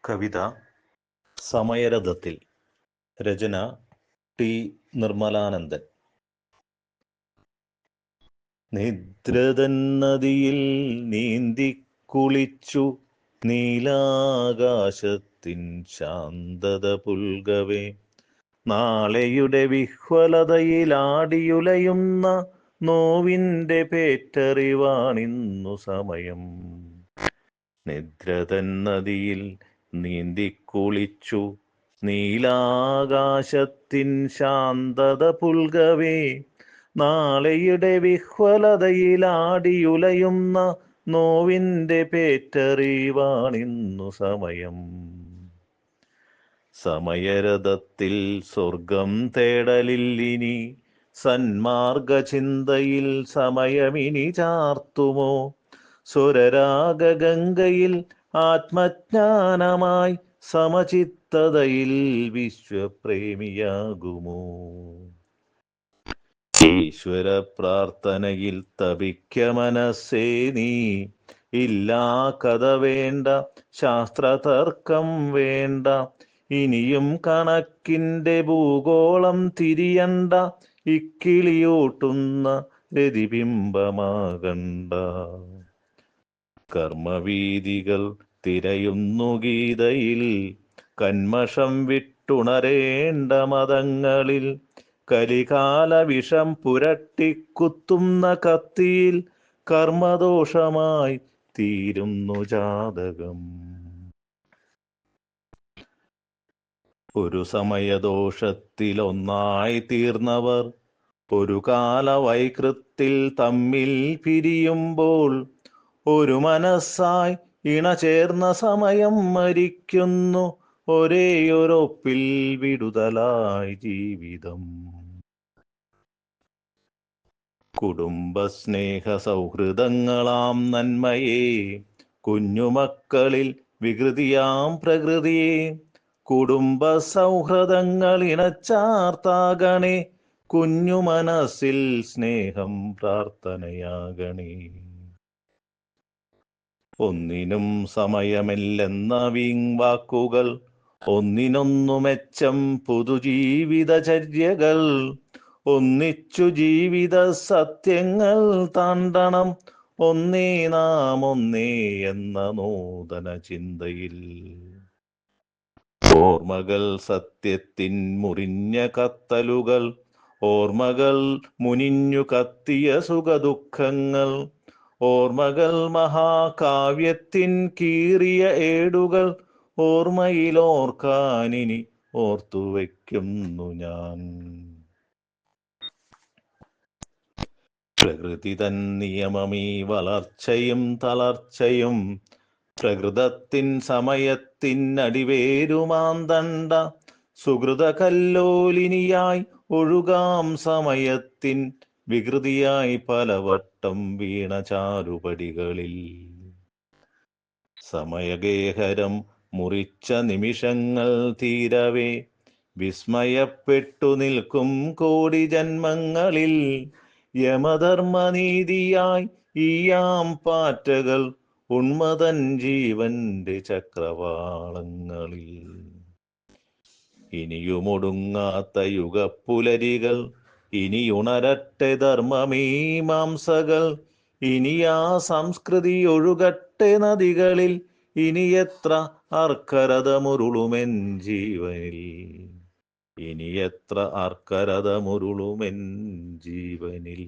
കവിത സമയരഥത്തിൽ. രചന T Nirmalanandan. നിദ്രതൻ നദിയിൽ നീന്തിക്കുളിച്ചു നീലാകാശത്തിൻ ശാന്തത പുൽകവേ, നാളെയുടെ വിഹ്വലതയിലാടിയുലയുന്ന നോവിൻ്റെ പേറ്ററിവാണിന്നു സമയം. നിദ്രതൻ നദിയിൽ നീന്തിക്കുളിച്ചു നീലാകാശത്തിൻ ശാന്തത പുൽകവേ, നാളെയുടെ വിഹ്വലതയിലാടിയുലയുന്ന നോവിൻ്റെ പേറ്ററിവാണിന്നു സമയം. സമയരഥത്തിൽ സ്വർഗം തേടലില്ലിനി, സന്മാർഗചിന്തയിൽ സമയമിനി ചാർത്തുമോ? സ്വരരാഗംഗയിൽ ആത്മജ്ഞാനമായി സമചിത്തതയിൽ വിശ്വപ്രേമിയാകുമോ? ഈശ്വര പ്രാർത്ഥനയിൽ തപിക്ക മനസ്സേ നീ, ഇല്ലാ കഥ വേണ്ട, ശാസ്ത്രതർക്കം വേണ്ട, ഇനിയും കണക്കിൻ്റെ ഭൂഗോളം തിരിയണ്ട, ഇക്കിളിയോട്ടുന്ന രതിബിംബമാകണ്ട. കർമ്മവീതികൾ തിരയുന്നു ഗീതയിൽ, കന്മഷം വിട്ടുണരേണ്ട മതങ്ങളിൽ, കലികാല വിഷം പുരട്ടിക്കുത്തുന്ന കത്തിയിൽ കർമ്മദോഷമായി തീരുന്നു ജാതകം. ഒരു സമയദോഷത്തിലൊന്നായി തീർന്നവർ ഒരു കാലവൈകൃത്തിൽ തമ്മിൽ പിരിയുമ്പോൾ, ഒരു മനസ്സായി ഇണചേർന്ന സമയം മരിക്കുന്നു, ഒരേയൊരൊപ്പിൽ വിടുതലായി ജീവിതം. കുടുംബസ്നേഹ സൗഹൃദങ്ങളാം നന്മയെ, കുഞ്ഞുമക്കളിൽ വികൃതിയാം പ്രകൃതിയെ, കുടുംബ സൗഹൃദങ്ങൾ ഇണച്ചാർത്താകണേ, കുഞ്ഞു മനസ്സിൽ സ്നേഹം പ്രാർത്ഥനയാകണേ. ഒന്നിനും സമയമില്ലെന്ന വീങ്വാക്കുകൾ, ഒന്നിനൊന്നു മെച്ചം പുതുജീവിതചര്യകൾ, ഒന്നിച്ചു ജീവിത സത്യങ്ങൾ താണ്ടണം, ഒന്നേ നാം ഒന്നേ എന്ന നൂതന ചിന്തയിൽ. ഓർമ്മകൾ സത്യത്തിൻ മുറിഞ്ഞ കത്തലുകൾ, ഓർമ്മകൾ മുനിഞ്ഞു കത്തിയ സുഖദുഃഖങ്ങൾ, ഓർമ്മകൾ മഹാകാവ്യത്തിൻ കീറിയ ഏടുകൾ, ഓർമ്മയിലോർക്കാനിനി ഓർത്തുവെക്കുന്നു ഞാൻ. പ്രകൃതി തൻ നിയമമീ വളർച്ചയും തളർച്ചയും, പ്രകൃതത്തിൻ സമയത്തിൻ അടിവേരുമാന്തണ്ട, സുഹൃത കല്ലോലിനിയായി ഒഴുകാം സമയത്തിൻ വികൃതിയായി പലവട്ടം വീണ ചാരുപടികളിൽ. സമയഗേഹരം മുറിച്ച നിമിഷങ്ങൾ തീരവേ, വിസ്മയപ്പെട്ടു നിൽക്കും കോടി ജന്മങ്ങളിൽ, യമധർമ്മനീതിയായി ഈയാം പാറ്റകൾ ഉന്മതൻ ജീവന്റെ ചക്രവാളങ്ങളിൽ. ഇനിയുമൊടുങ്ങാത്ത യുഗപ്പുലരികൾ, ഇനിയുണരട്ടെ ധർമ്മമീമാംസകൾ, ഇനിയാ സംസ്കൃതി ഒഴുകട്ടെ നദികളിൽ, ഇനിയെത്ര അർക്കരതമുരുളുമെൻ ജീവനിൽ, ഇനിയെത്ര അർക്കരതമുരുളുമെൻ ജീവനിൽ.